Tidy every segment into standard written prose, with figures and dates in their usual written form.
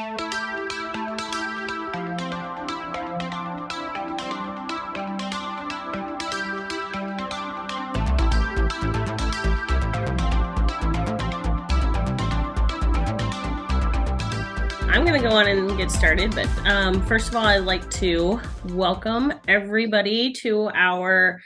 I'm going to go on and get started, but first of all, I'd like to welcome everybody to our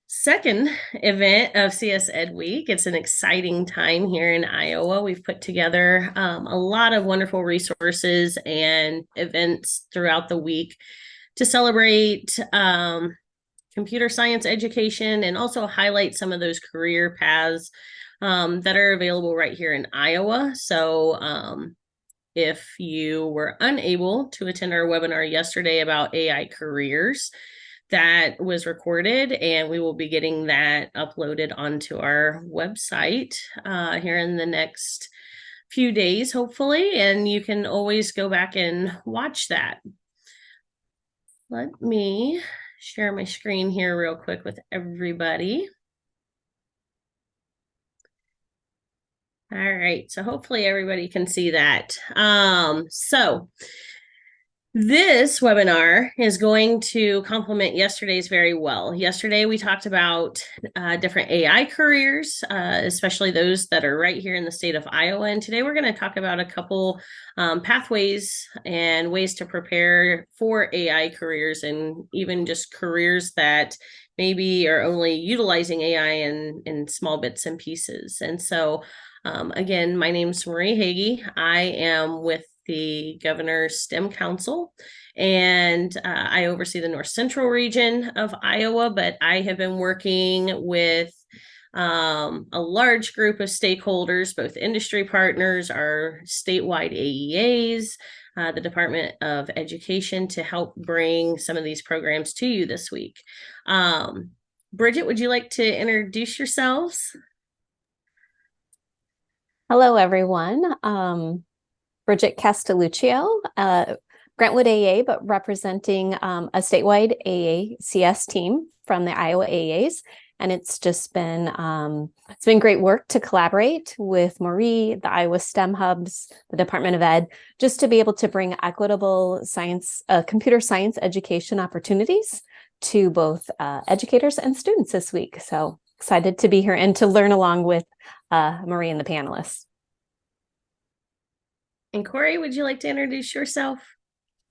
second event of CS Ed Week. It's an exciting time here in Iowa. We've put together a lot of wonderful resources and events throughout the week to celebrate computer science education and also highlight some of those career paths that are available right here in Iowa. So if you were unable to attend our webinar yesterday about AI careers, that was recorded, and we will be getting that uploaded onto our website here in the next few days, hopefully, and you can always go back and watch that. Let me share my screen here real quick with everybody. All right, so hopefully everybody can see that. So this webinar is going to complement yesterday's very well. Yesterday, we talked about different AI careers, especially those that are right here in the state of Iowa. And today we're going to talk about a couple pathways and ways to prepare for AI careers, and even just careers that maybe are only utilizing AI in small bits and pieces. And so again, my name is Marie Hagee. I am with the Governor's STEM Council, and I oversee the North Central region of Iowa, but I have been working with a large group of stakeholders, both industry partners, our statewide AEAs, the Department of Education, to help bring some of these programs to you this week. Bridget, would you like to introduce yourselves? Hello, everyone. Bridget Castelluccio, Grantwood AA, but representing a statewide AACS team from the Iowa AAs. And it's just been great work to collaborate with Marie, the Iowa STEM Hubs, the Department of Ed, just to be able to bring equitable science, computer science education opportunities to both educators and students this week. So excited to be here and to learn along with Marie and the panelists. And Corey, would you like to introduce yourself?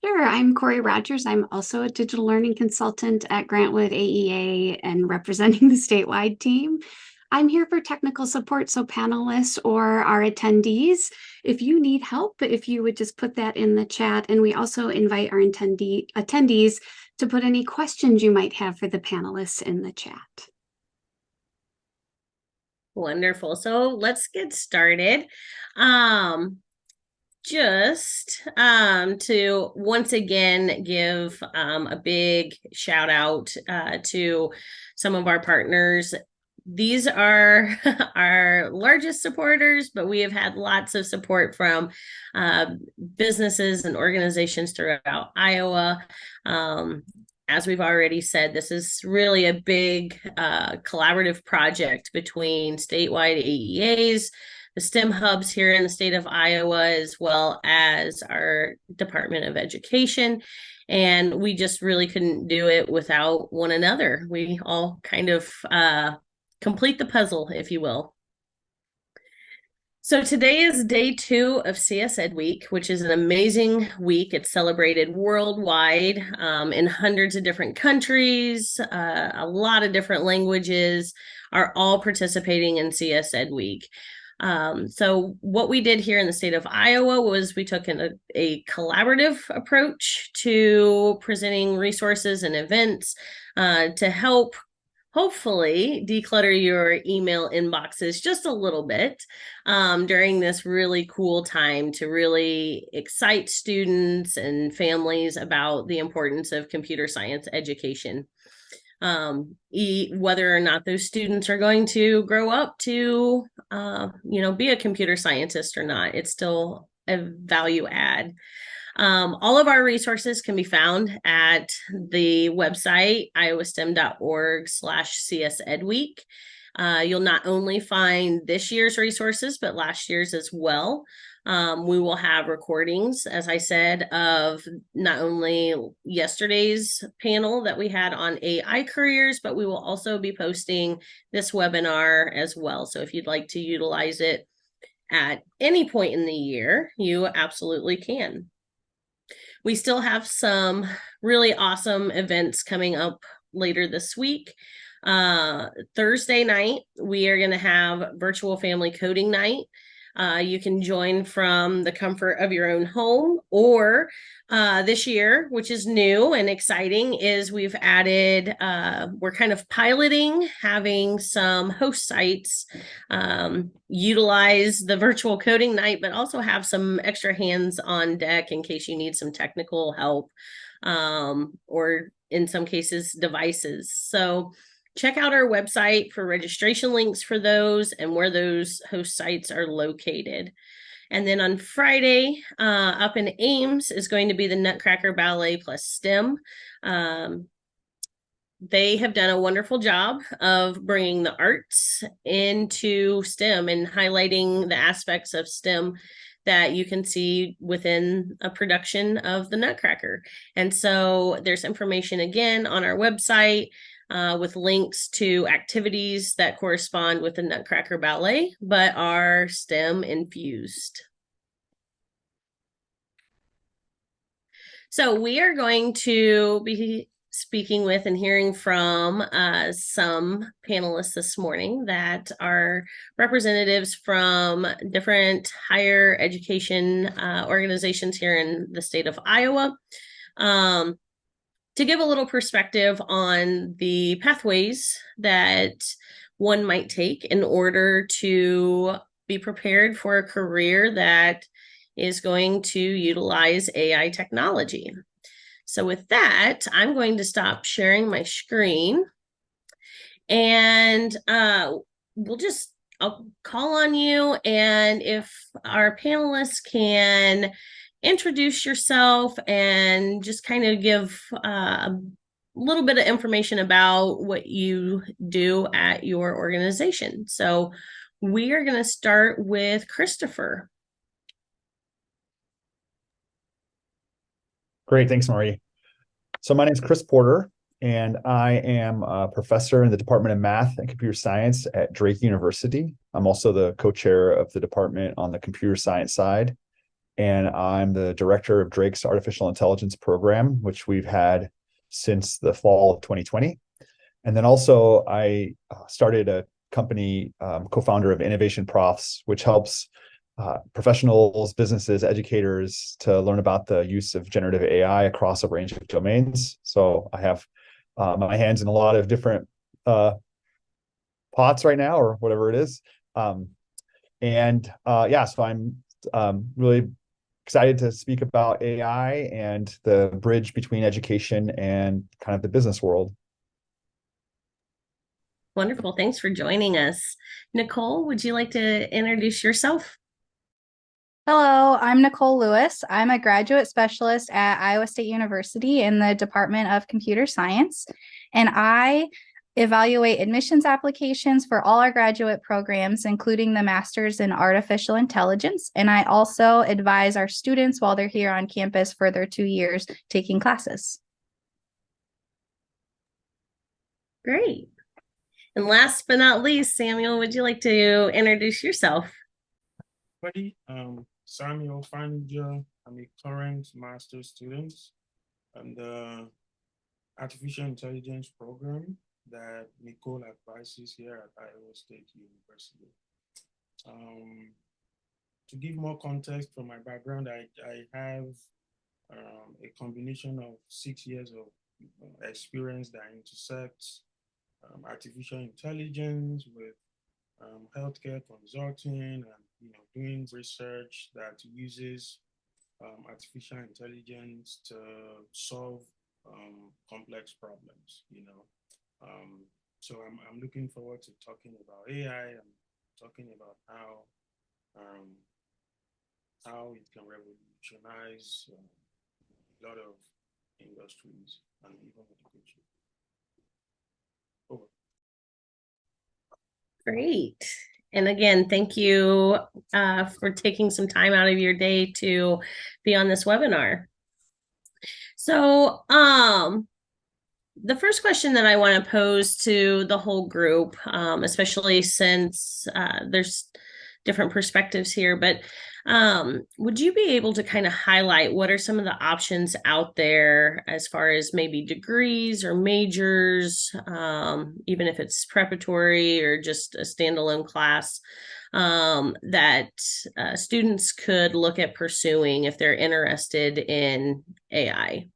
Sure, I'm Corey Rogers. I'm also a digital learning consultant at Grantwood AEA and representing the statewide team. I'm here for technical support, so panelists or our attendees, if you need help, if you would just put that in the chat. And we also invite our attendees to put any questions you might have for the panelists in the chat. Wonderful. So let's get started. Just to once again give a big shout out to some of our partners. These are our largest supporters, but we have had lots of support from businesses and organizations throughout Iowa. As we've already said, this is really a big collaborative project between statewide AEAs, the STEM hubs here in the state of Iowa, as well as our Department of Education. And we just really couldn't do it without one another. We all kind of complete the puzzle, if you will. So today is day 2 of CS Ed Week, which is an amazing week. It's celebrated worldwide in hundreds of different countries. A lot of different languages are all participating in CS Ed Week. So what we did here in the state of Iowa was we took a collaborative approach to presenting resources and events to help hopefully declutter your email inboxes just a little bit during this really cool time to really excite students and families about the importance of computer science education. Whether or not those students are going to grow up to, be a computer scientist or not, it's still a value add. All of our resources can be found at the website, iowastem.org/CSEdweek. You'll not only find this year's resources, but last year's as well. We will have recordings, as I said, of not only yesterday's panel that we had on AI careers, but we will also be posting this webinar as well. So if you'd like to utilize it at any point in the year, you absolutely can. We still have some really awesome events coming up later this week. Thursday night, we are going to have virtual family coding night. You can join from the comfort of your own home, or this year, which is new and exciting, is we've added, we're kind of piloting having some host sites utilize the virtual coding night, but also have some extra hands on deck in case you need some technical help, or in some cases, devices. So check out our website for registration links for those and where those host sites are located. And then on Friday, up in Ames is going to be the Nutcracker Ballet plus STEM. They have done a wonderful job of bringing the arts into STEM and highlighting the aspects of STEM that you can see within a production of the Nutcracker. And so there's information again on our website with links to activities that correspond with the Nutcracker Ballet, but are STEM infused. So we are going to be speaking with and hearing from some panelists this morning that are representatives from different higher education organizations here in the state of Iowa. To give a little perspective on the pathways that one might take in order to be prepared for a career that is going to utilize AI technology. So with that, I'm going to stop sharing my screen, and I'll call on you, and if our panelists can introduce yourself and just kind of give a little bit of information about what you do at your organization. So we are going to start with Christopher. Great, thanks, Marie. So my name is Chris Porter, and I am a professor in the Department of Math and Computer Science at Drake University. I'm also the co-chair of the department on the computer science side, and I'm the director of Drake's Artificial Intelligence program, which we've had since the fall of 2020. And then also I started a company, co-founder of Innovation Profs, which helps professionals, businesses, educators to learn about the use of generative AI across a range of domains. So I have my hands in a lot of different pots right now, or whatever it is. So I'm really excited to speak about AI and the bridge between education and kind of the business world. Wonderful. Thanks for joining us. Nicole, would you like to introduce yourself? Hello, I'm Nicole Lewis. I'm a graduate specialist at Iowa State University in the Department of Computer Science, and I evaluate admissions applications for all our graduate programs, including the Masters in Artificial Intelligence. And I also advise our students while they're here on campus for their 2 years taking classes. Great. And last but not least, Samuel, would you like to introduce yourself? Samuel Fanja. I'm a current master's student in the artificial intelligence program that Nicole advises here at Iowa State University. To give more context from my background, I have a combination of 6 years of experience that intersects artificial intelligence with healthcare consulting and doing research that uses artificial intelligence to solve complex problems. So I'm looking forward to talking about AI and talking about how it can revolutionize a lot of industries and even education. Over. Great. And again, thank you for taking some time out of your day to be on this webinar. So, the first question that I want to pose to the whole group, especially since there's different perspectives here, but would you be able to kind of highlight what are some of the options out there as far as maybe degrees or majors, even if it's preparatory or just a standalone class, that students could look at pursuing if they're interested in AI?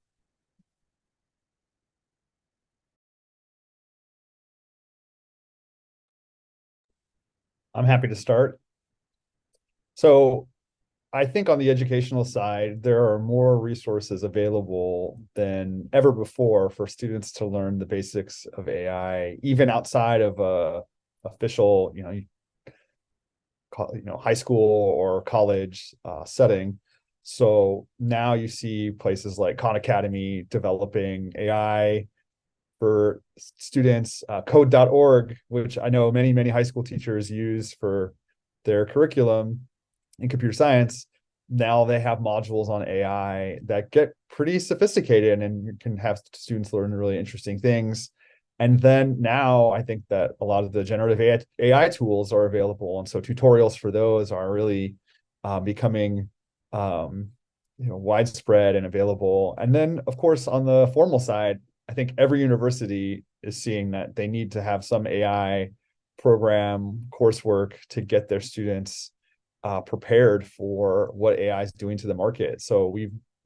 I'm happy to start. So I think on the educational side, there are more resources available than ever before for students to learn the basics of AI, even outside of a official, high school or college setting. So now you see places like Khan Academy developing AI for students, code.org, which I know many, many high school teachers use for their curriculum in computer science. Now they have modules on AI that get pretty sophisticated, and you can have students learn really interesting things. And then now I think that a lot of the generative AI tools are available. And so tutorials for those are really becoming widespread and available. And then, of course, on the formal side, I think every university is seeing that they need to have some AI program coursework to get their students prepared for what AI is doing to the market. So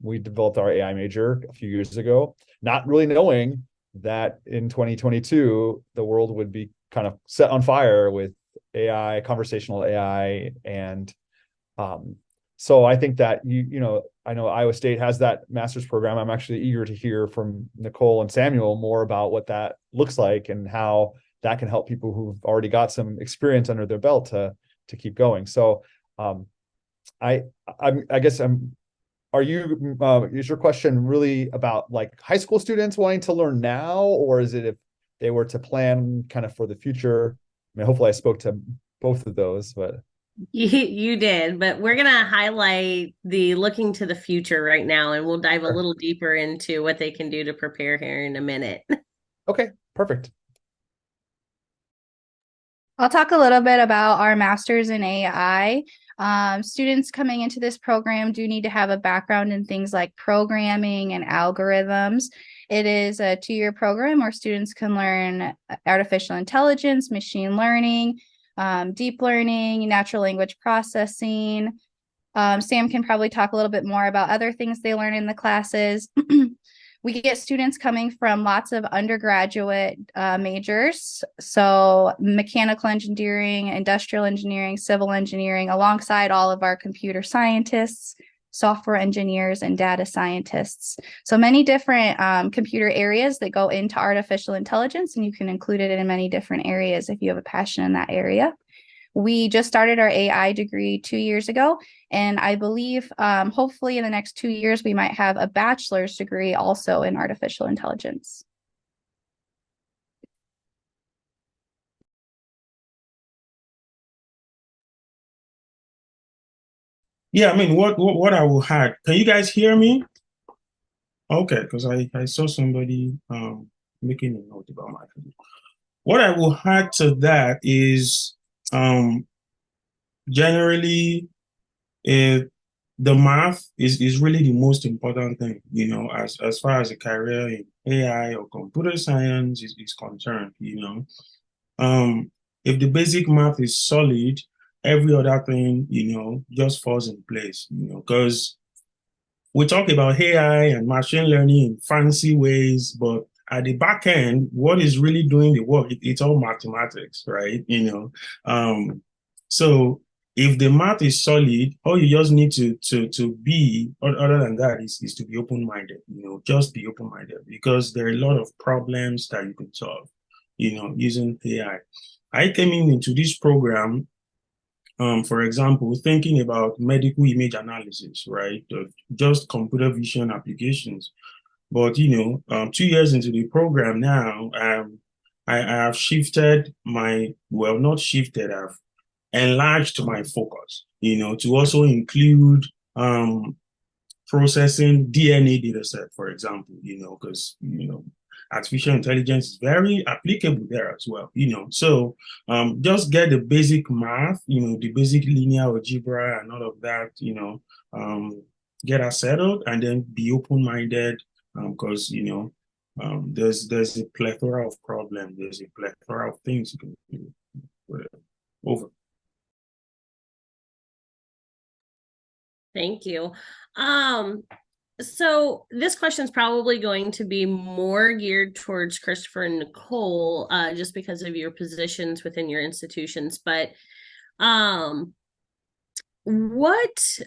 we developed our AI major a few years ago, not really knowing that in 2022 the world would be kind of set on fire with AI, conversational AI, and so I think that I know Iowa State has that master's program. I'm actually eager to hear from Nicole and Samuel more about what that looks like and how that can help people who've already got some experience under their belt to keep going. So I guess is your question really about like high school students wanting to learn now, or is it if they were to plan kind of for the future? I mean, hopefully I spoke to both of those, but. You did, but we're going to highlight the looking to the future right now, and we'll dive a little deeper into what they can do to prepare here in a minute. Okay, perfect. I'll talk a little bit about our master's in AI. Students coming into this program do need to have a background in things like programming and algorithms. It is a 2-year program where students can learn artificial intelligence, machine learning, deep learning, natural language processing. Sam can probably talk a little bit more about other things they learn in the classes. We get students coming from lots of undergraduate majors, so mechanical engineering, industrial engineering, civil engineering, alongside all of our computer scientists, software engineers, and data scientists. So many different computer areas that go into artificial intelligence, and you can include it in many different areas if you have a passion in that area. We just started our AI degree 2 years ago, and I believe hopefully in the next 2 years, we might have a bachelor's degree also in artificial intelligence. Yeah, I mean, what I will add, can you guys hear me? Okay, because I saw somebody making a note about my video. What I will add to that is generally the math is really the most important thing, as far as a career in AI or computer science is concerned, if the basic math is solid, every other thing, just falls in place, because we talk about AI and machine learning in fancy ways, but at the back end, what is really doing the work? It's all mathematics, right? So if the math is solid, all you just need to be, other than that, is to be open-minded. Just be open-minded, because there are a lot of problems that you can solve, using AI. I came into this program, for example, thinking about medical image analysis, right? Just computer vision applications. But, 2 years into the program now, I have shifted not shifted, enlarged my focus, to also include processing DNA data set, for example, because, artificial intelligence is very applicable there as well, So just get the basic math, the basic linear algebra and all of that, get us settled and then be open-minded because, there's a plethora of problems. There's a plethora of things you can do. Over. Thank you. So this question is probably going to be more geared towards Christopher and Nicole, just because of your positions within your institutions. But what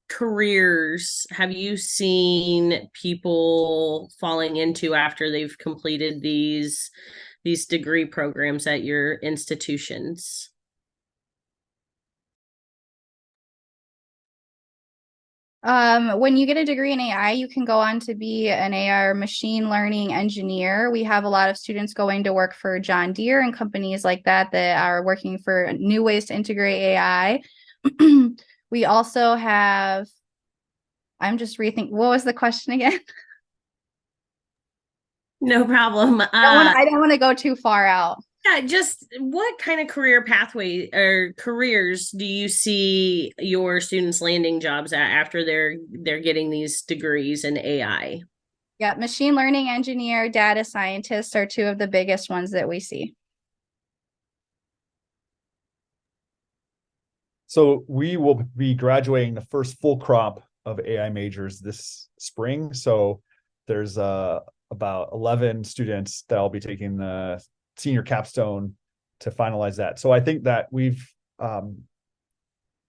careers have you seen people falling into after they've completed these degree programs at your institutions? When you get a degree in AI, you can go on to be an AI or machine learning engineer. We have a lot of students going to work for John Deere and companies like that that are working for new ways to integrate AI. We also have, I'm just rethinking, what was the question again? No problem. I don't want to go too far out. Yeah, just what kind of career pathway or careers do you see your students landing jobs at after they're getting these degrees in AI? Yeah, machine learning engineer, data scientists are two of the biggest ones that we see. So we will be graduating the first full crop of AI majors this spring. So there's about 11 students that will be taking the senior capstone to finalize that. So I think that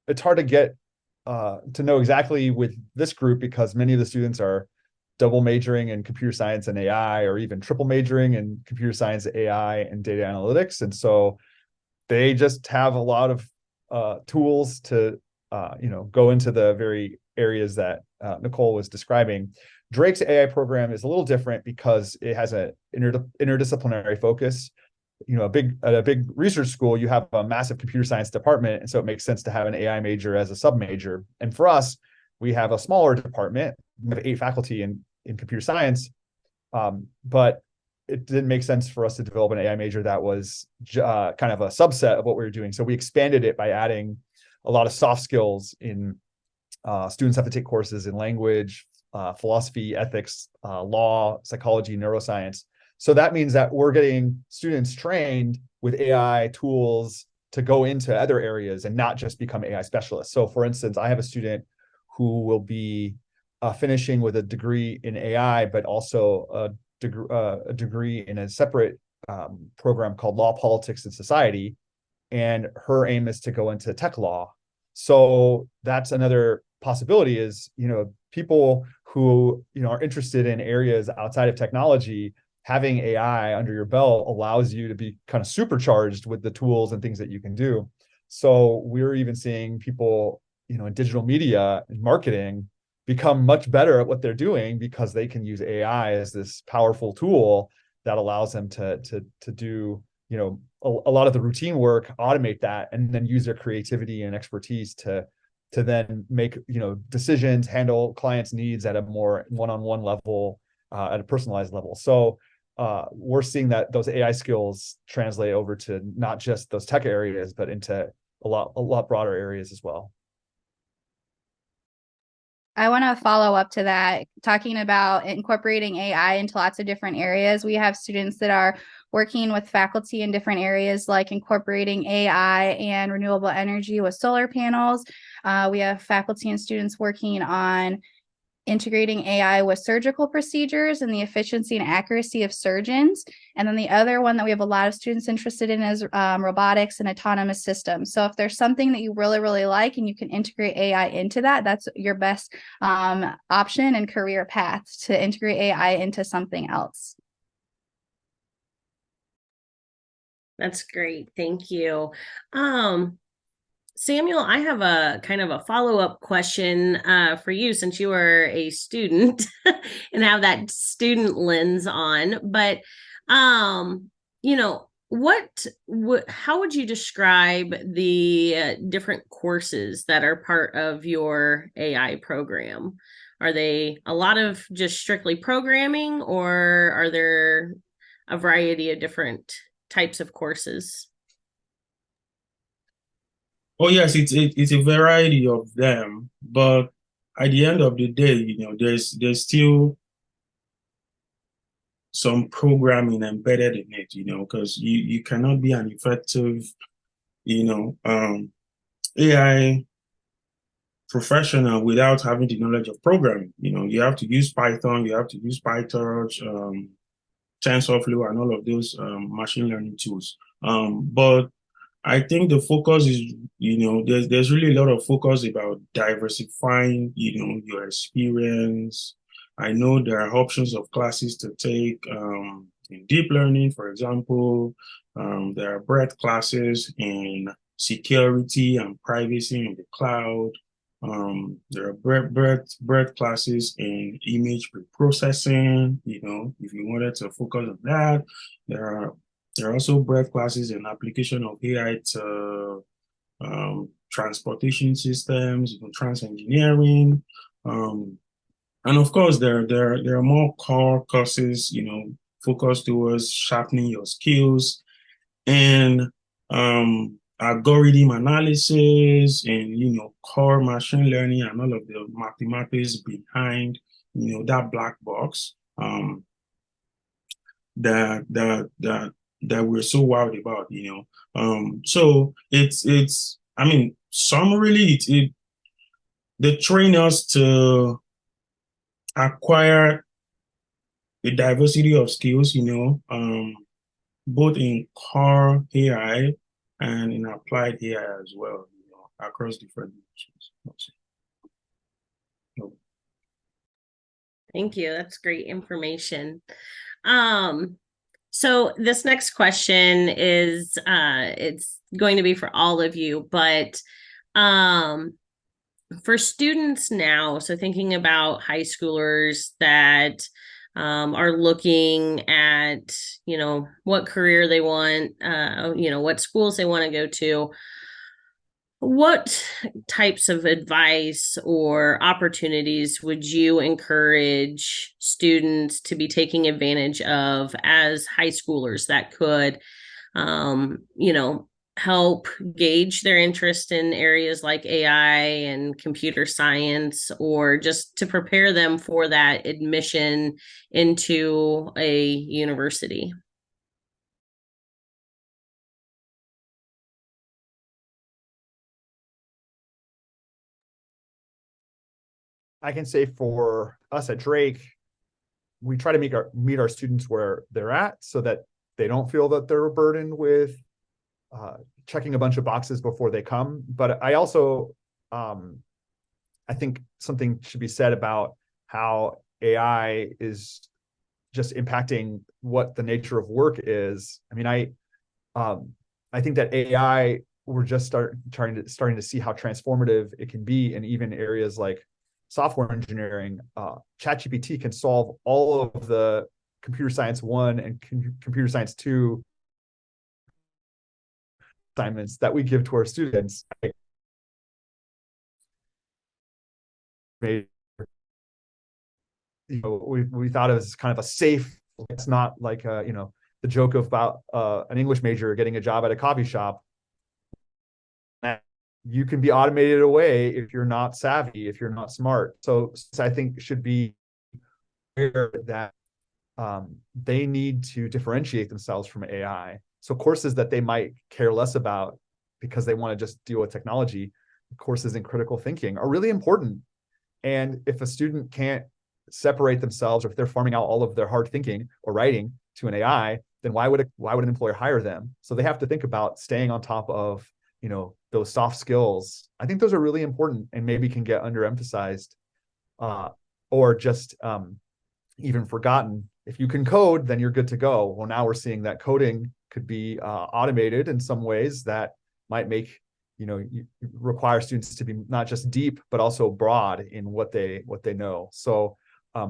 it's hard to get to know exactly with this group because many of the students are double majoring in computer science and AI, or even triple majoring in computer science, AI, and data analytics. And so they just have a lot of tools to go into the very areas that Nicole was describing. Drake's AI program is a little different because it has an interdisciplinary focus. At a big research school, you have a massive computer science department, and so it makes sense to have an AI major as a sub major. And for us, we have a smaller department. We have 8 faculty in computer science, but it didn't make sense for us to develop an AI major that was kind of a subset of what we were doing. So we expanded it by adding a lot of soft skills in students have to take courses in language, philosophy, ethics, law, psychology, neuroscience. So that means that we're getting students trained with AI tools to go into other areas and not just become AI specialists. So for instance, I have a student who will be finishing with a degree in AI, but also a degree in a separate program called Law, Politics, and Society. And her aim is to go into tech law. So that's another possibility is, people who, are interested in areas outside of technology, having AI under your belt allows you to be kind of supercharged with the tools and things that you can do. So we're even seeing people, in digital media and marketing become much better at what they're doing because they can use AI as this powerful tool that allows them to do, a lot of the routine work, automate that, and then use their creativity and expertise to then make, decisions, handle clients' needs at a more one-on-one level, at a personalized level. So we're seeing that those AI skills translate over to not just those tech areas, but into a lot broader areas as well. I want to follow up to that, talking about incorporating AI into lots of different areas. We have students that are working with faculty in different areas, like incorporating AI and renewable energy with solar panels. We have faculty and students working on integrating AI with surgical procedures and the efficiency and accuracy of surgeons. And then the other one that we have a lot of students interested in is robotics and autonomous systems. So if there's something that you really, really like and you can integrate AI into that, that's your best option and career path, to integrate AI into something else. That's great. Thank you. Samuel, I have a kind of a follow-up question for you, since you are a student and have that student lens on. But how would you describe the different courses that are part of your AI program? Are they a lot of just strictly programming, or are there a variety of different types of courses? Oh yes, it's a variety of them, but at the end of the day, there's still some programming embedded in it, because you cannot be an effective, AI professional without having the knowledge of programming. You have to use Python, you have to use PyTorch, TensorFlow, and all of those machine learning tools. But I think the focus is, there's really a lot of focus about diversifying, your experience. I know there are options of classes to take in deep learning, for example. There are breadth classes in security and privacy in the cloud. There are breadth classes in image preprocessing, if you wanted to focus on that. There are also breadth classes in application of AI to transportation systems, trans-engineering. And of course, there are more core courses, focused towards sharpening your skills and algorithm analysis and, core machine learning and all of the mathematics behind, that black box that we're so wild about, So I mean, summarily, they train us to acquire a diversity of skills, both in core AI and in applied AI as well, across different dimensions. Thank you. That's great information. So this next question is it's going to be for all of you, but for students now, so thinking about high schoolers that are looking at, what career they want, what schools they want to go to, what types of advice or opportunities would you encourage students to be taking advantage of as high schoolers that could, help gauge their interest in areas like AI and computer science, or just to prepare them for that admission into a university? I can say for us at Drake, we try to meet our students where they're at so that they don't feel that they're burdened with checking a bunch of boxes before they come. But I also, I think something should be said about how AI is just impacting what the nature of work is. I mean, I think that AI, we're just starting to see how transformative it can be in even areas like software engineering. ChatGPT can solve all of the computer science 1 and computer science 2 assignments that we give to our students. We thought it was kind of a safe, it's not like the joke about an English major getting a job at a coffee shop. You can be automated away if you're not savvy, if you're not smart. So I think should be aware that they need to differentiate themselves from AI. So courses that they might care less about because they want to just deal with technology, courses in critical thinking are really important. And if a student can't separate themselves, or if they're farming out all of their hard thinking or writing to an AI, then why would an employer hire them? So they have to think about staying on top of those soft skills. I think those are really important and maybe can get underemphasized or just even forgotten. If you can code, then you're good to go. Well, now we're seeing that coding could be automated in some ways that might make you require students to be not just deep but also broad in what they know. So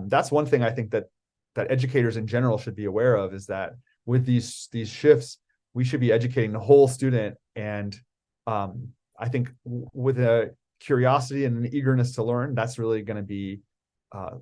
that's one thing I think that educators in general should be aware of, is that with these shifts, we should be educating the whole student. And I think with a curiosity and an eagerness to learn, that's really going to be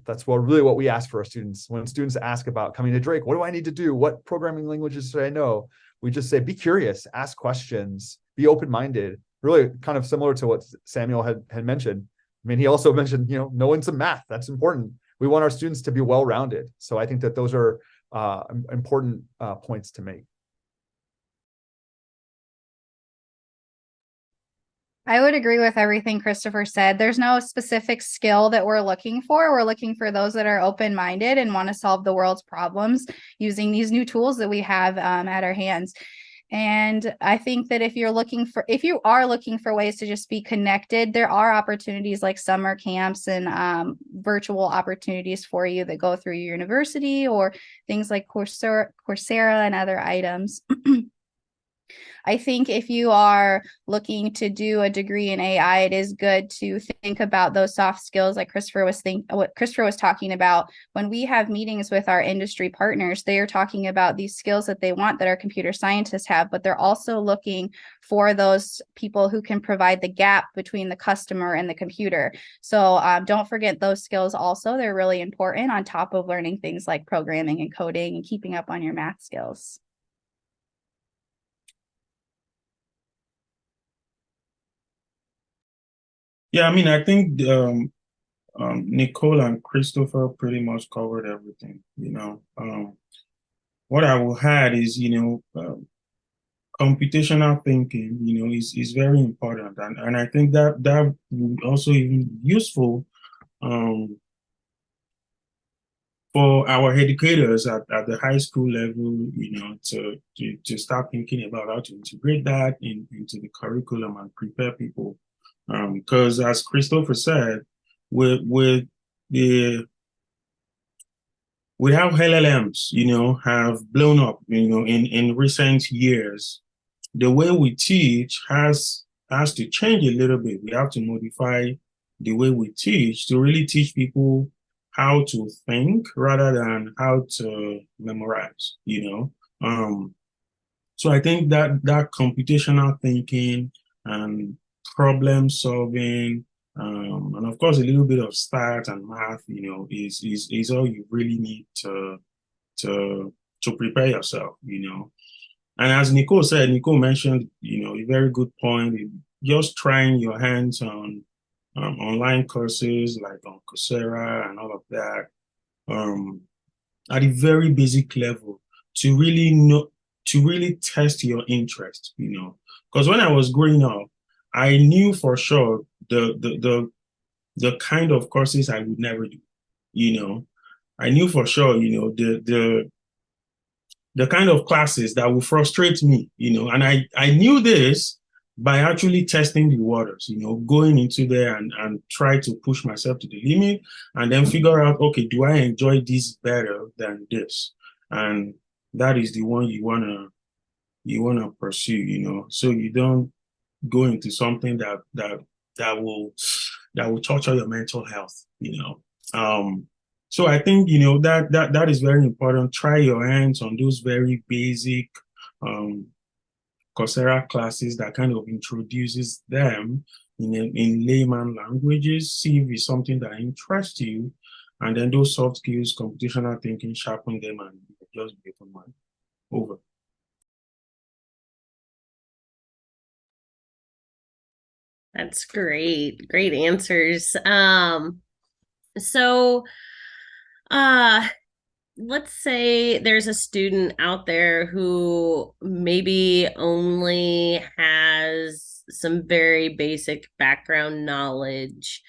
that's what we ask for our students. When students ask about coming to Drake, what do I need to do? What programming languages should I know? We just say, be curious, ask questions, be open-minded. Really kind of similar to what Samuel had mentioned. I mean, he also mentioned, knowing some math. That's important. We want our students to be well-rounded. So I think that those are important points to make. I would agree with everything Christopher said. There's no specific skill that we're looking for. We're looking for those that are open-minded and want to solve the world's problems using these new tools that we have at our hands. And I think that if you are looking for ways to just be connected, there are opportunities like summer camps and virtual opportunities for you that go through your university, or things like Coursera and other items. I think if you are looking to do a degree in AI, it is good to think about those soft skills like what Christopher was talking about. When we have meetings with our industry partners, they are talking about these skills that they want that our computer scientists have, but they're also looking for those people who can provide the gap between the customer and the computer. So don't forget those skills also. They're really important on top of learning things like programming and coding and keeping up on your math skills. Yeah, I mean, I think Nicole and Christopher pretty much covered everything. What I will add is, computational thinking, is very important, and I think that would also even useful for our educators at the high school level, to start thinking about how to integrate that into the curriculum and prepare people. Because as Christopher said, with how LLMs, have blown up, in recent years, the way we teach has to change a little bit. We have to modify the way we teach to really teach people how to think rather than how to memorize, So I think that computational thinking and problem solving, and of course a little bit of stats and math, is all you really need to prepare yourself, And as Nicole mentioned, a very good point. Just trying your hands on online courses like on Coursera and all of that, at a very basic level, to really test your interest, Because when I was growing up, I knew for sure the kind of courses I would never do, I knew for sure, the kind of classes that would frustrate me, and I knew this by actually testing the waters, going into there and try to push myself to the limit and then figure out, okay, do I enjoy this better than this? And that is the one you wanna pursue, so you don't go into something that will torture your mental health, So I think, that is very important. Try your hands on those very basic Coursera classes that kind of introduces them in layman languages. See if it's something that interests you, and then those soft skills, computational thinking, sharpen them, and just be open mind. Over. That's great. Great answers. So let's say there's a student out there who maybe only has some very basic background knowledge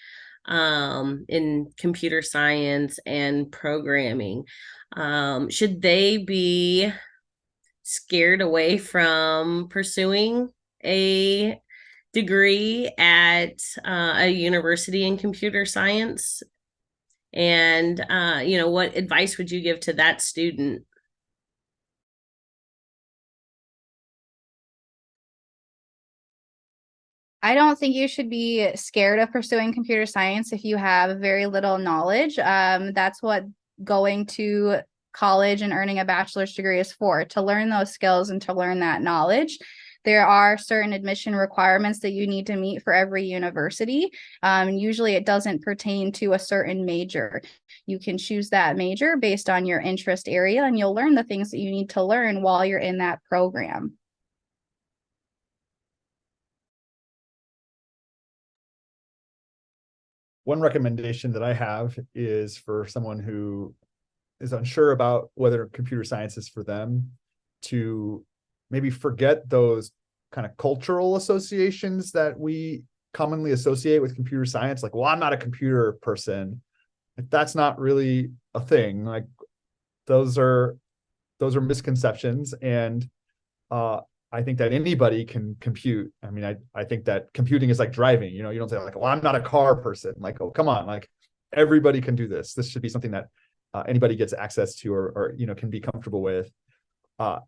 in computer science and programming. Should they be scared away from pursuing a degree at a university in computer science? And, what advice would you give to that student? I don't think you should be scared of pursuing computer science if you have very little knowledge. That's what going to college and earning a bachelor's degree is for, to learn those skills and to learn that knowledge. There are certain admission requirements that you need to meet for every university. Usually it doesn't pertain to a certain major. You can choose that major based on your interest area, and you'll learn the things that you need to learn while you're in that program. One recommendation that I have is for someone who is unsure about whether computer science is for them, to maybe forget those kind of cultural associations that we commonly associate with computer science. Like, well, I'm not a computer person. Like, that's not really a thing. Like, those are misconceptions. And I think that anybody can compute. I mean, I think that computing is like driving. You know, you don't say like, well, I'm not a car person. Like, oh, come on. Like, everybody can do this. This should be something that anybody gets access to, or you know, can be comfortable with.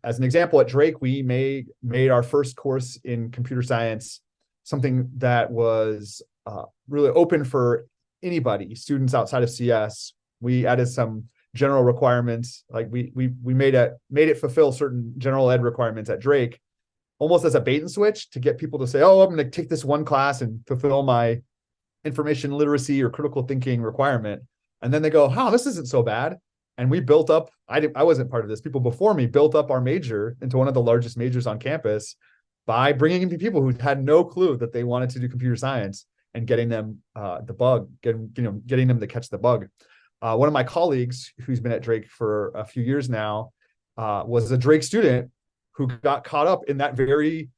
As an example, at Drake, we made our first course in computer science something that was really open for anybody, students outside of CS. We added some general requirements, like we made it fulfill certain general ed requirements at Drake, almost as a bait and switch to get people to say, oh, I'm going to take this one class and fulfill my information literacy or critical thinking requirement. And then they go, oh, this isn't so bad. And we built up, I wasn't part of this, people before me built up our major into one of the largest majors on campus by bringing in people who had no clue that they wanted to do computer science and getting them getting them to catch the bug. One of my colleagues who's been at Drake for a few years now was a Drake student who got caught up in that very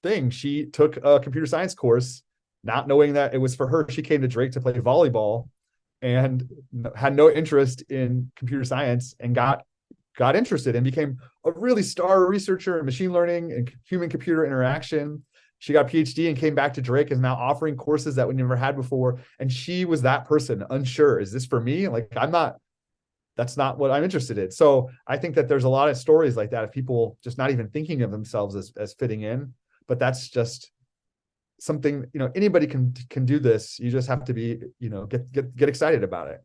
thing. She took a computer science course, not knowing that it was for her. She came to Drake to play volleyball and had no interest in computer science, and got interested and became a really star researcher in machine learning and human computer interaction. She got a PhD and came back to Drake, and is now offering courses that we never had before. And she was that person, unsure. Is this for me? Like, that's not what I'm interested in. So I think that there's a lot of stories like that of people just not even thinking of themselves as fitting in, but that's just something, you know, anybody can do this. You just have to be, you know, get excited about it.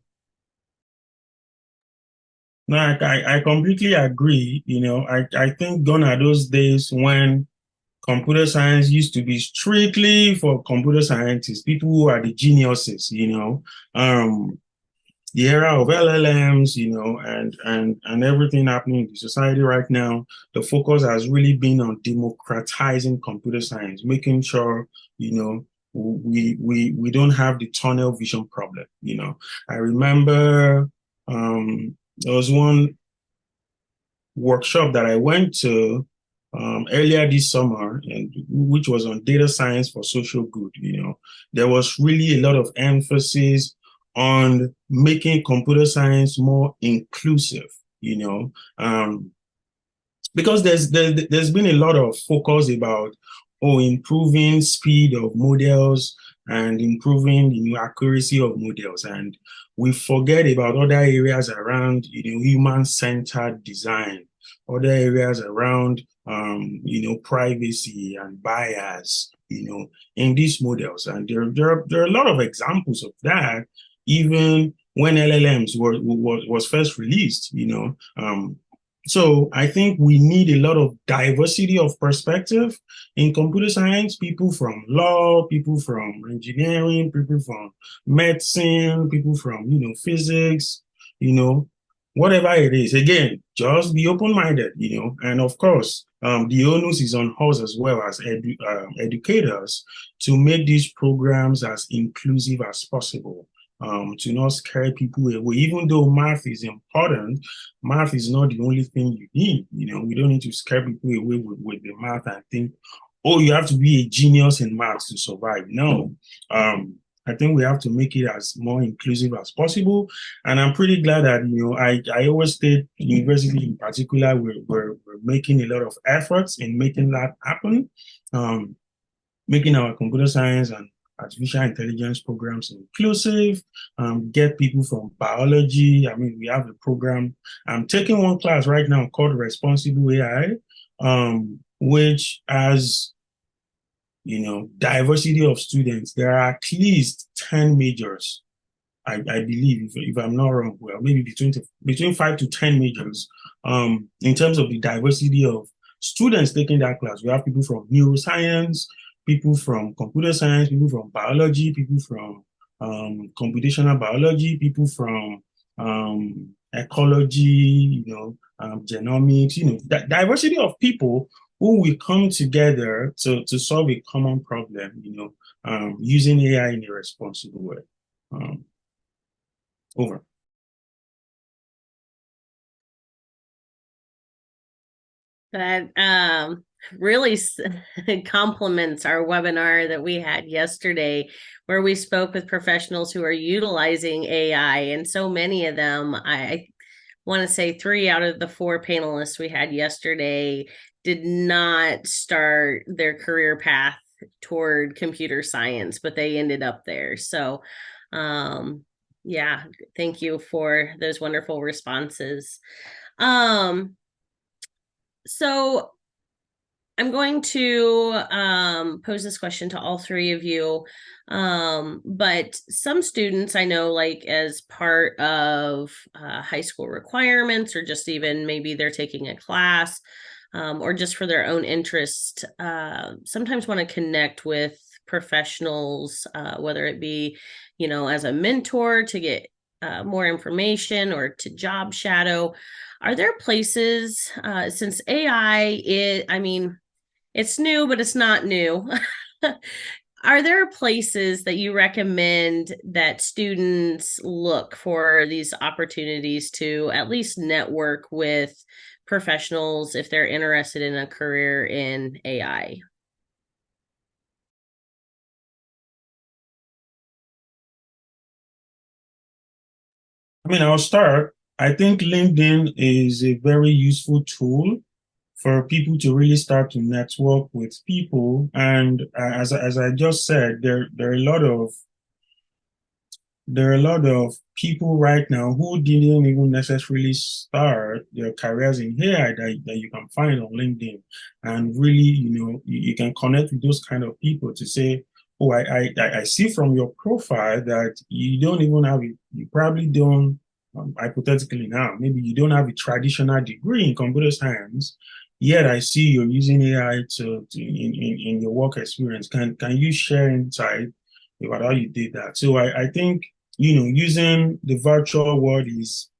No, I completely agree. You know, I think gone are those days when computer science used to be strictly for computer scientists, people who are the geniuses, you know. The era of LLMs, you know, and everything happening in society right now, the focus has really been on democratizing computer science, making sure, you know, we don't have the tunnel vision problem. You know, I remember there was one workshop that I went to earlier this summer, and which was on data science for social good. You know, there was really a lot of emphasis on making computer science more inclusive, you know, because there's been a lot of focus about improving speed of models and improving, you know, accuracy of models, and we forget about other areas around, you know, human-centered design, other areas around you know, privacy and bias, you know, in these models. And there are a lot of examples of that, even when LLMs was first released, you know. So I think we need a lot of diversity of perspective in computer science, people from law, people from engineering, people from medicine, people from, you know, physics, you know, whatever it is. Again, just be open-minded, you know, and of course, the onus is on us as well as educators to make these programs as inclusive as possible, to not scare people away. Even though math is important, math is not the only thing you need. You know, we don't need to scare people away with the math and think, oh, you have to be a genius in math to survive. No. I think we have to make it as more inclusive as possible. And I'm pretty glad that, you know, Iowa State University in particular, we're making a lot of efforts in making that happen, making our computer science and artificial intelligence programs inclusive, get people from biology. I mean, we have a program. I'm taking one class right now called Responsible AI, which has, you know, diversity of students. There are at least 10 majors I believe, if I'm not wrong, well, maybe between 5 to 10 majors. In terms of the diversity of students taking that class, we have people from neuroscience, people from computer science, people from biology, people from computational biology, people from ecology, genomics, diversity of people who will come together to solve a common problem, using AI in a responsible way. Over. That really complements our webinar that we had yesterday, where we spoke with professionals who are utilizing AI. And so many of them, I want to say 3 out of the 4 panelists we had yesterday did not start their career path toward computer science, but they ended up there. So yeah, thank you for those wonderful responses. So I'm going to pose this question to all 3 of you. But some students I know, like as part of high school requirements, or just even maybe they're taking a class, or just for their own interest, sometimes want to connect with professionals, whether it be, as a mentor to get more information or to job shadow. Are there places, since AI it's new, but it's not new. Are there places that you recommend that students look for these opportunities to at least network with professionals if they're interested in a career in AI? I'll start. I think LinkedIn is a very useful tool for people to really start to network with people. And as I just said, there are a lot of people right now who didn't even necessarily start their careers in AI that you can find on LinkedIn. And really, you can connect with those kind of people to say, oh, I see from your profile that you don't even have it. You probably don't, hypothetically now, maybe you don't have a traditional degree in computer science, yet I see you're using AI in your work experience. Can you share insight about how you did that? So I think, using the virtual world is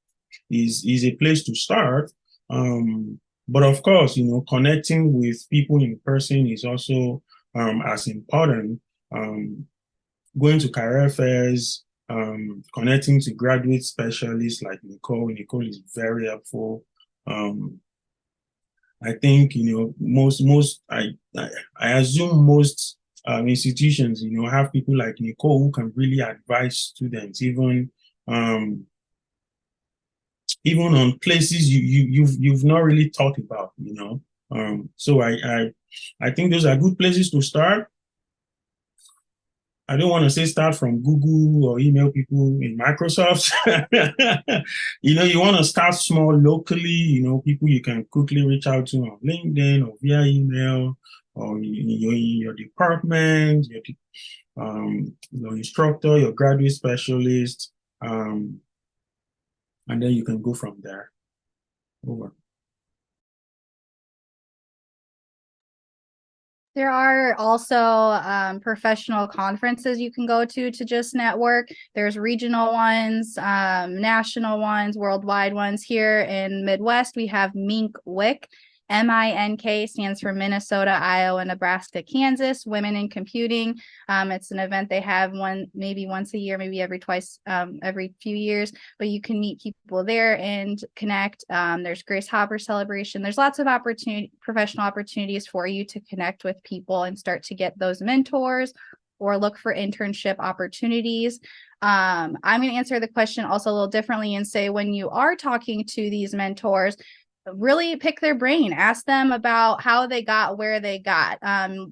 a place to start. But of course, connecting with people in person is also as important. Going to career fairs, connecting to graduate specialists like Nicole. Nicole is very helpful. I think, I assume most institutions, have people like Nicole who can really advise students, even on places you've not really thought about, So I think those are good places to start. I don't want to say start from Google or email people in Microsoft. You want to start small locally, people you can quickly reach out to on LinkedIn or via email, or in your department, your instructor, your graduate specialist, and then you can go from there. Over. There are also professional conferences you can go to just network. There's regional ones, national ones, worldwide ones. Here in Midwest, we have MINK-WIC. MINK stands for Minnesota, Iowa, Nebraska, Kansas, Women in Computing. It's an event they have maybe once a year, maybe every few years, but you can meet people there and connect. There's Grace Hopper celebration. There's lots of professional opportunities for you to connect with people and start to get those mentors or look for internship opportunities. I'm going to answer the question also a little differently and say, when you are talking to these mentors, really pick their brain, ask them about how they got where they got.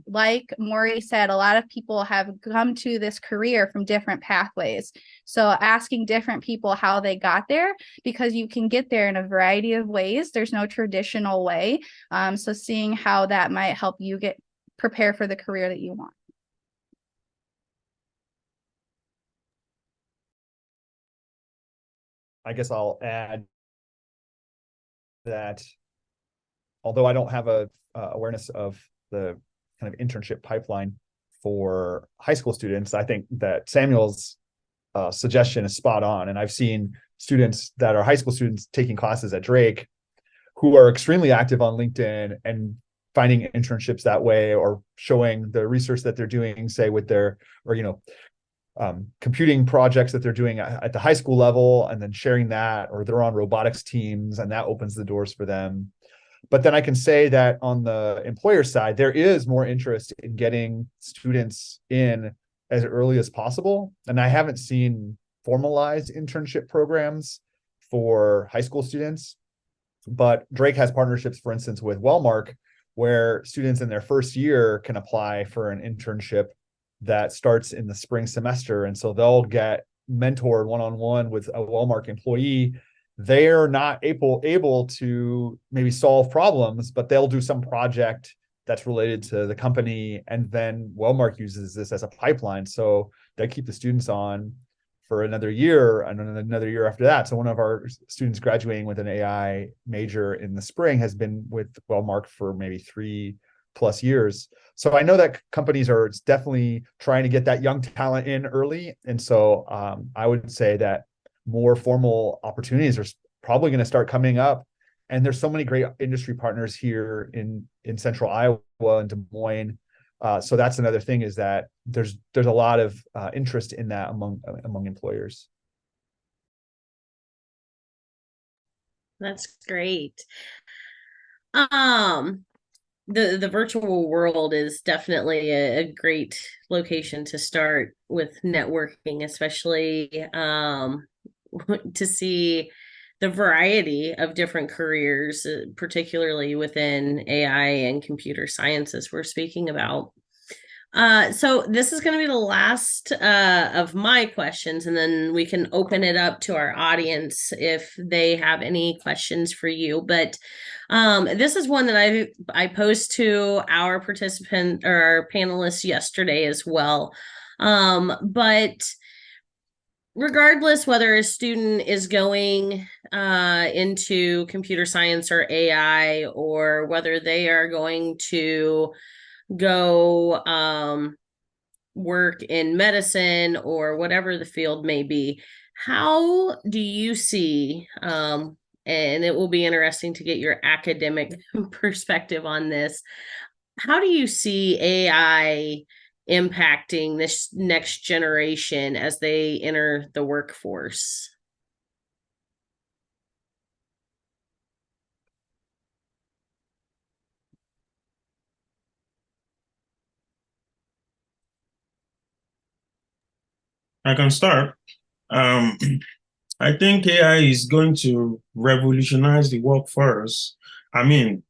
Like Maury said, a lot of people have come to this career from different pathways. So asking different people how they got there, because you can get there in a variety of ways. There's no traditional way. So seeing how that might help you prepare for the career that you want. I guess I'll add that although I don't have a awareness of the kind of internship pipeline for high school students, I think that Samuel's suggestion is spot on. And I've seen students that are high school students taking classes at Drake who are extremely active on LinkedIn and finding internships that way, or showing the research that they're doing, say with their, or, computing projects that they're doing at the high school level, and then sharing that, or they're on robotics teams, and that opens the doors for them. But then I can say that on the employer side, there is more interest in getting students in as early as possible. And I haven't seen formalized internship programs for high school students, but Drake has partnerships, for instance, with Wellmark, where students in their first year can apply for an internship that starts in the spring semester. And so they'll get mentored one-on-one with a Wellmark employee. They're not able to maybe solve problems, but they'll do some project that's related to the company. And then Wellmark uses this as a pipeline. So they keep the students on for another year and then another year after that. So one of our students graduating with an AI major in the spring has been with Wellmark for maybe 3+ years. So I know that companies are definitely trying to get that young talent in early. And so I would say that more formal opportunities are probably going to start coming up. And there's so many great industry partners here in central Iowa and Des Moines. So that's another thing, is that there's a lot of interest in that among employers. That's great. The virtual world is definitely a great location to start with networking, especially to see the variety of different careers, particularly within AI and computer sciences we're speaking about. So this is going to be the last of my questions, and then we can open it up to our audience if they have any questions for you. But this is one that I posed to our participant or our panelists yesterday as well. But regardless whether a student is going into computer science or AI, or whether they are going to go work in medicine or whatever the field may be, how do you see, and it will be interesting to get your academic perspective on this, how do you see AI impacting this next generation as they enter the workforce? I can start. I think AI is going to revolutionize the workforce. I mean,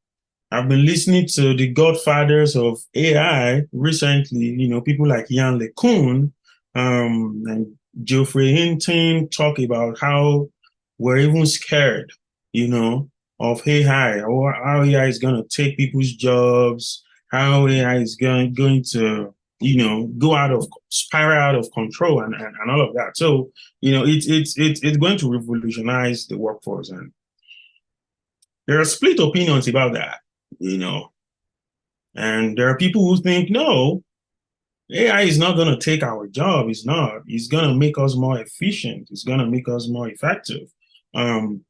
I've been listening to the godfathers of AI recently, people like Yann LeCun and Geoffrey Hinton talk about how we're even scared, of AI, or how AI is going to take people's jobs, how AI is going to, spiral out of control and all of that. So, it's going to revolutionize the workforce. And there are split opinions about that. And there are people who think, no, AI is not going to take our job. It's not. It's going to make us more efficient. It's going to make us more effective. And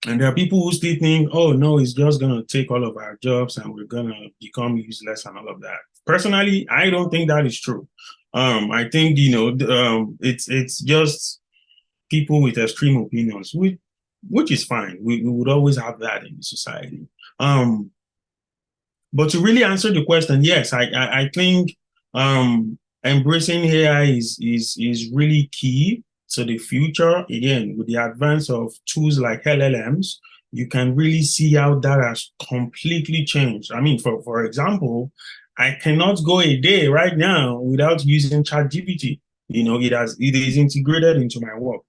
there are people who still think, oh, no, it's just going to take all of our jobs and we're going to become useless and all of that. Personally, I don't think that is true. I think, it's just people with extreme opinions, which is fine. We would always have that in society. But to really answer the question, yes, I think embracing AI is really key to the future. Again, with the advance of tools like LLMs, you can really see how that has completely changed. I mean, for example, I cannot go a day right now without using ChatGPT. It is integrated into my work.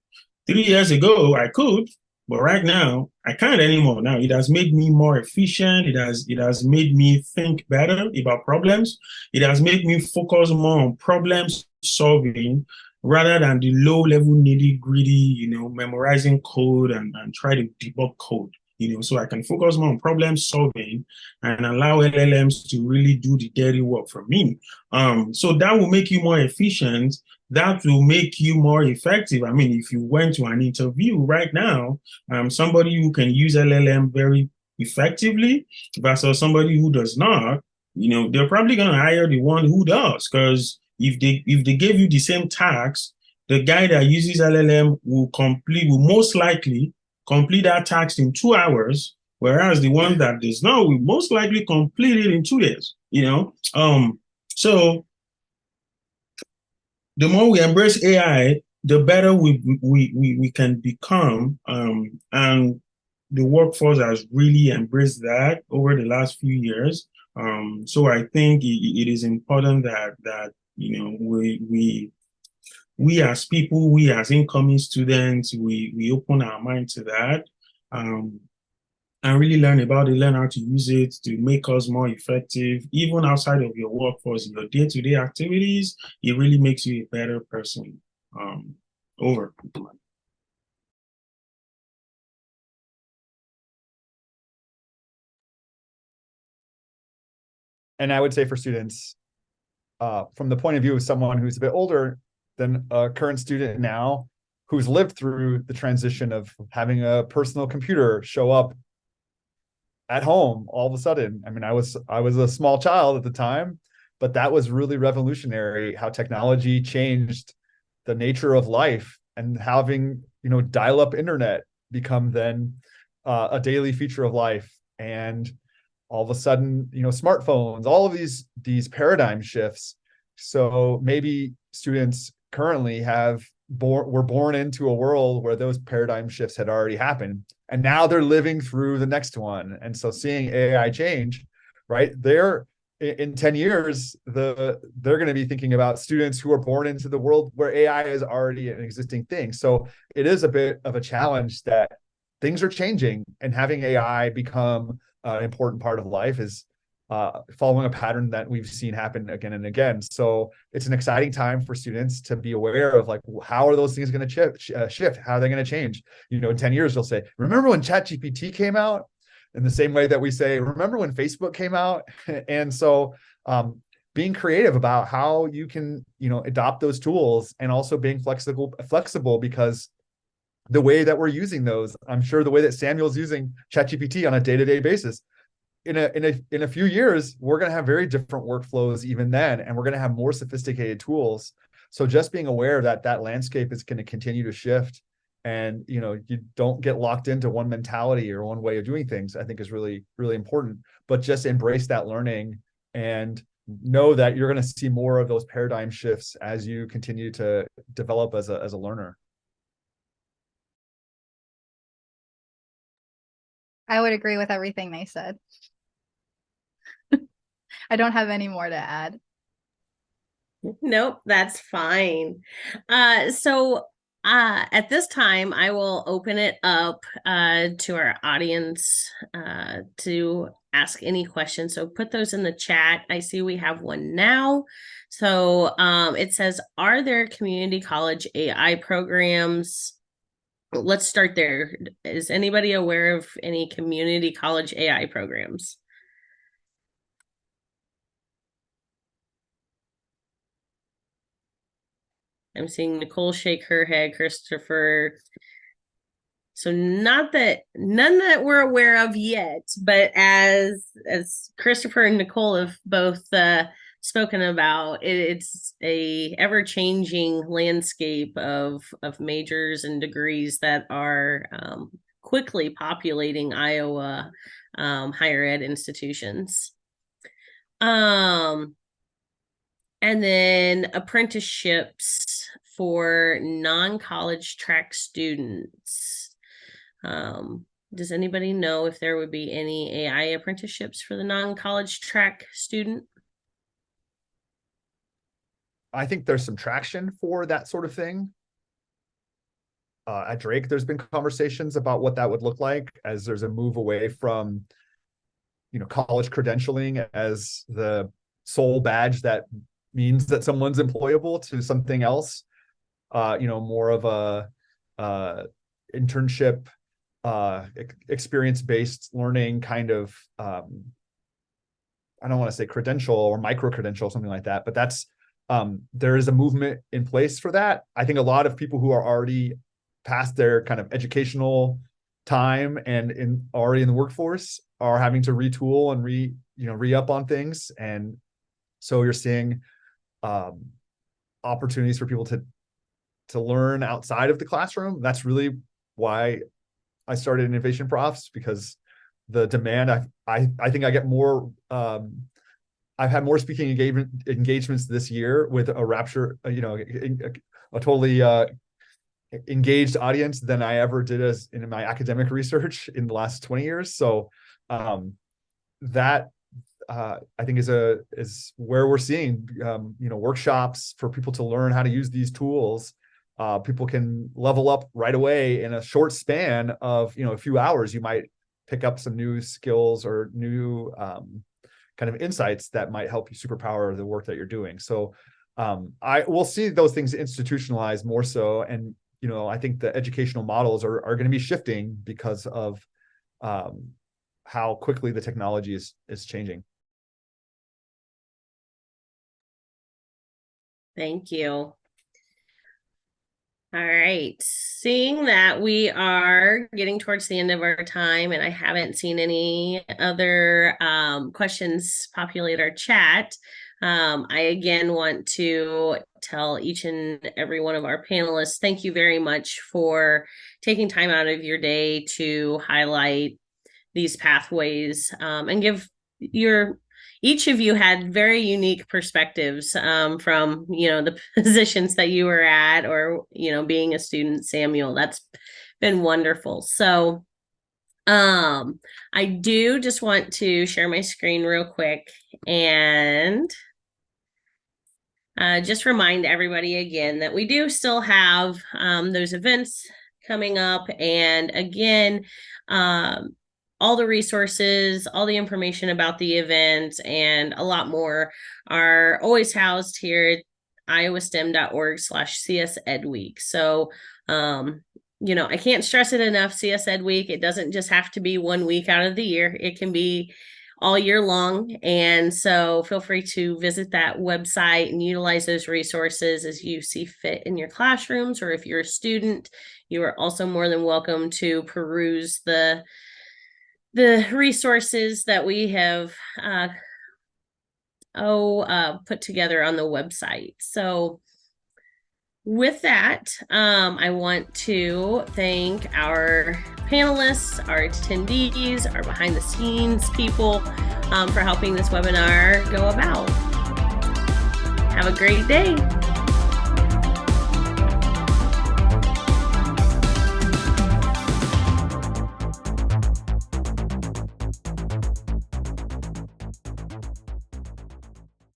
3 years ago, I could, but right now, I can't anymore. Now, it has made me more efficient. It has made me think better about problems. It has made me focus more on problem solving rather than the low level nitty gritty, memorizing code and try to debug code. So I can focus more on problem solving and allow LLMs to really do the dirty work for me. So that will make you more efficient. That will make you more effective. I mean, if you went to an interview right now, somebody who can use LLM very effectively versus somebody who does not, they're probably going to hire the one who does, because if they gave you the same task, the guy that uses LLM will most likely complete that task in 2 hours, whereas the one that does not will most likely complete it in 2 days. So the more we embrace AI, the better we can become. And the workforce has really embraced that over the last few years. So I think it is important that we as people, we as incoming students, we open our mind to that, and really learn about it, learn how to use it to make us more effective, even outside of your workforce, your day-to-day activities. It really makes you a better person. Over. And I would say for students, from the point of view of someone who's a bit older than a current student now, who's lived through the transition of having a personal computer show up at home all of a sudden. I mean, I was a small child at the time, but that was really revolutionary, how technology changed the nature of life, and having, dial-up internet become then a daily feature of life. And all of a sudden, smartphones, all of these paradigm shifts. So maybe students currently were born into a world where those paradigm shifts had already happened, and now they're living through the next one. And so seeing AI change, right, in 10 years, they're going to be thinking about students who are born into the world where AI is already an existing thing. So it is a bit of a challenge that things are changing, and having AI become an important part of life is following a pattern that we've seen happen again and again. So it's an exciting time for students to be aware of, like, how are those things going to shift? How are they going to change? In 10 years, they'll say, remember when ChatGPT came out? In the same way that we say, remember when Facebook came out? And so being creative about how you can, adopt those tools, and also being flexible, because the way that we're using those, I'm sure the way that Samuel's using ChatGPT on a day-to-day basis, in a few years, we're going to have very different workflows even then, and we're going to have more sophisticated tools. So just being aware that that landscape is going to continue to shift, and you don't get locked into one mentality or one way of doing things, I think is really, really important. But just embrace that learning, and know that you're going to see more of those paradigm shifts as you continue to develop as a learner. I would agree with everything they said. I don't have any more to add. Nope, that's fine. So at this time, I will open it up to our audience to ask any questions. So put those in the chat. I see we have one now. So it says, are there community college AI programs? Let's start there. Is anybody aware of any community college AI programs? I'm seeing Nicole shake her head, Christopher. So none that we're aware of yet, but as Christopher and Nicole have both spoken about, it's a ever-changing landscape of majors and degrees that are quickly populating Iowa higher ed institutions. And then apprenticeships for non-college track students. Does anybody know if there would be any AI apprenticeships for the non-college track student? I think there's some traction for that sort of thing. At Drake, there's been conversations about what that would look like, as there's a move away from, college credentialing as the sole badge that means that someone's employable, to something else. more of a internship, experience-based learning kind of, I don't want to say credential or micro credential, something like that, but that's, there is a movement in place for that. I think a lot of people who are already past their kind of educational time and already in the workforce are having to retool and re-up on things. And so you're seeing opportunities for people to learn outside of the classroom. That's really why I started Innovation Profs, because the demand, I think I get more, I've had more speaking engagements this year with a Rapture, a totally engaged audience than I ever did as in my academic research in the last 20 years. So that I think is where we're seeing workshops for people to learn how to use these tools. People can level up right away in a short span of a few hours. You might pick up some new skills or new kind of insights that might help you superpower the work that you're doing. So I will see those things institutionalized more so. And, I think the educational models are going to be shifting because of how quickly the technology is changing. Thank you. All right. Seeing that we are getting towards the end of our time and I haven't seen any other questions populate our chat, I again want to tell each and every one of our panelists, thank you very much for taking time out of your day to highlight these pathways and give each of you had very unique perspectives from, the positions that you were at or, being a student, Samuel. That's been wonderful. So I do just want to share my screen real quick and just remind everybody again that we do still have those events coming up. And again, all the resources, all the information about the event, and a lot more are always housed here at iowastem.org/CSEdWeek. So, I can't stress it enough, CSEd Week, it doesn't just have to be 1 week out of the year. It can be all year long. And so feel free to visit that website and utilize those resources as you see fit in your classrooms. Or if you're a student, you are also more than welcome to peruse the resources that we have put together on the website. So with that, I want to thank our panelists, our attendees, our behind the scenes people for helping this webinar go about. Have a great day.